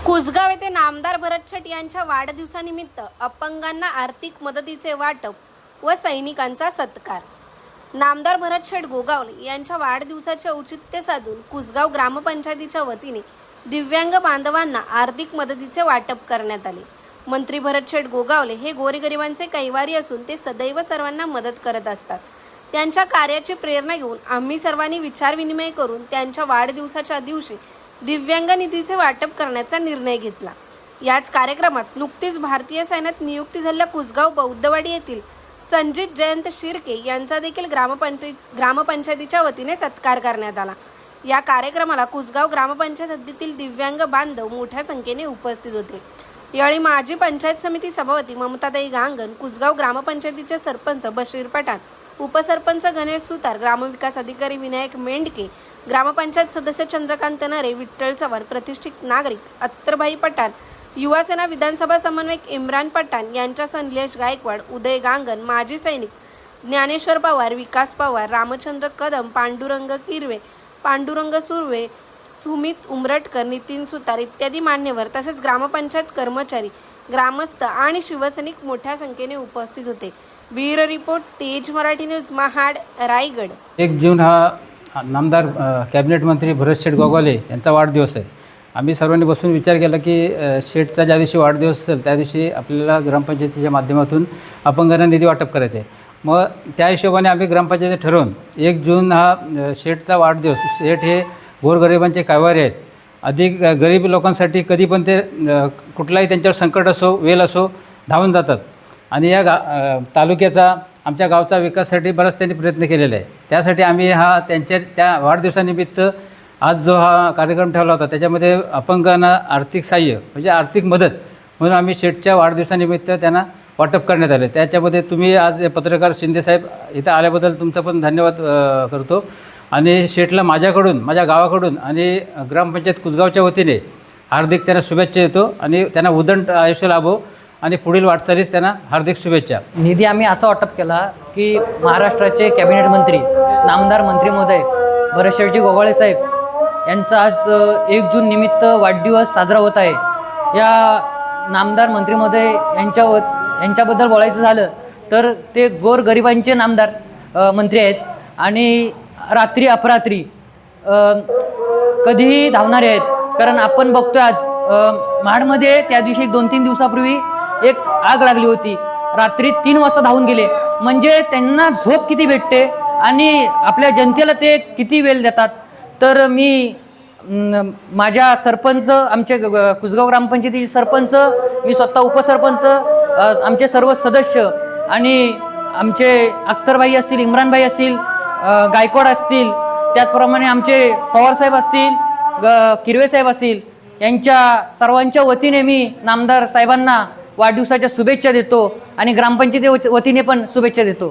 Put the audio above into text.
कुसगाव येथे नामदार भरत शेट यांच्या वाढदिवसानिमित्त अपंगांना आर्थिक मदतीचे वाटप व सैनिकांचा सत्कार। नामदार भरत शेट गोगावले यांच्या वाढदिवसाचे औचित्य साधून कुसगाव ग्रामपंचायतीच्या वतीने दिव्यांग बांधवांना आर्थिक मदतीचे वाटप करण्यात आले। मंत्री भरत शेट गोगावले हे गोरगरिबांचे कैवारी असून ते सदैव सर्वांना मदत करत असतात। त्यांच्या कार्याची प्रेरणा घेऊन आम्ही सर्वांनी विचारविनिमय करून त्यांच्या वाढदिवसाच्या दिवशी दिव्यांग निधीचे वाटप करण्याचा निर्णय घेतला। याच कार्यक्रमात नुकतीच भारतीय सैन्यात नियुक्ती झालेल्या कुसगाव बौद्धवाडी येथील संजित जयंत शिर्के यांचा देखील ग्रामपंचायतीच्या वतीने सत्कार करण्यात आला। या कार्यक्रमाला कुसगाव ग्रामपंचायत हद्दीतील दिव्यांग बांधव मोठ्या संख्येने उपस्थित होते। यावेळी माजी पंचायत समिती सभापती ममताताई गांगण, कुसगाव ग्रामपंचायतीचे सरपंच बशीर पठाण, उपसरपंच गणेश सुतार, ग्रामविकास अधिकारी विनायक मेंढके, ग्रामपंचायत सदस्य चंद्रकांत नरे, विठ्ठल चव्हाण, प्रतिष्ठित नागरिक अत्तरभाई पठाण, युवासेना विधानसभा समन्वयक इम्रान पठाण यांच्यासह निलेश गायकवाड, उदय गांगण, माजी सैनिक ज्ञानेश्वर पवार, विकास पवार, रामचंद्र कदम, पांडुरंग किरवे, पांडुरंग सुर्वे, सुमित उमरटकर, नितीन सुतार इत्यादी मान्यवर तसेच ग्रामपंचायत कर्मचारी, ग्रामस्थ आणि शिवसैनिक मोठ्या संख्येने उपस्थित होते। ब्युरो रिपोर्ट, तेज मराठी न्यूज, महाड, रायगड। 1 जून हा नामदार कॅबिनेट मंत्री भरत शेट गोगावले यांचा वाढदिवस आहे। आम्ही सर्वांनी बसून विचार केला की शेटचा ज्या दिवशी वाढदिवस असेल त्या दिवशी आपल्याला ग्रामपंचायतीच्या माध्यमातून अपंगांना निधी वाटप करायचे आहे। मग त्या हिशोबाने आम्ही ग्रामपंचायतीत ठरवून 1 जून हा शेटचा वाढदिवस, शेट हे गोरगरिबांचे कैवारी आहेत। अधिक गरीब लोकांसाठी कधी पण ते कुठलाही त्यांच्यावर संकट असो, वेल असो, धावून जातात आणि या तालुक्याचा, आमच्या गावचा विकासासाठी बराच त्यांनी प्रयत्न केलेला आहे। त्यासाठी आम्ही हा त्या वाढदिवसानिमित्त आज जो हा कार्यक्रम ठेवला होता त्याच्यामध्ये अपंगांना आर्थिक सहाय्य म्हणजे आर्थिक मदत म्हणून आम्ही शेटच्या वाढदिवसानिमित्त त्यांना वाटप करण्यात आले। त्याच्यामध्ये तुम्ही आज पत्रकार शिंदेसाहेब इथं आल्याबद्दल तुमचा पण धन्यवाद करतो आणि शेटला माझ्याकडून, माझ्या गावाकडून आणि ग्रामपंचायत कुसगावच्या वतीने हार्दिक त्यांना शुभेच्छा देतो आणि त्यांना उदंड आयुष्य लाभो आणि पुढील वाटचालीस त्यांना हार्दिक शुभेच्छा। निधी आम्ही असा वाटप केला की महाराष्ट्राचे कॅबिनेट मंत्री, नामदार मंत्री महोदय भरत शेटजी गोगावले साहेब यांचा आज 1 जून निमित्त वाढदिवस साजरा होत आहे। या नामदार मंत्री महोदय यांच्याबद्दल बोलायचं झालं तर ते गोरगरिबांचे नामदार मंत्री आहेत आणि रात्री अपरात्री कधीही धावणारे आहेत। कारण आपण बघतोय आज महाडमध्ये त्या दिवशी 2-3 दिवसापूर्वी एक आग लागली होती, रात्री 3 वाजता धावून गेले। म्हणजे त्यांना झोप किती भेटते आणि आपल्या जनतेला ते किती वेळ देतात। तर मी माझ्या सरपंच, आमचे कुसगाव ग्रामपंचायतीचे सरपंच, मी स्वतः उपसरपंच, आमचे सर्व सदस्य आणि आमचे अख्तरभाई असतील, इम्रानभाई असतील, गायकवाड असतील, त्याचप्रमाणे आमचे पवारसाहेब असतील, किरवे साहेब असतील, यांच्या सर्वांच्या वतीने मी नामदार साहेबांना वाढदिवसाच्या शुभेच्छा देतो आणि ग्रामपंचायती वतीने पण शुभेच्छा देतो।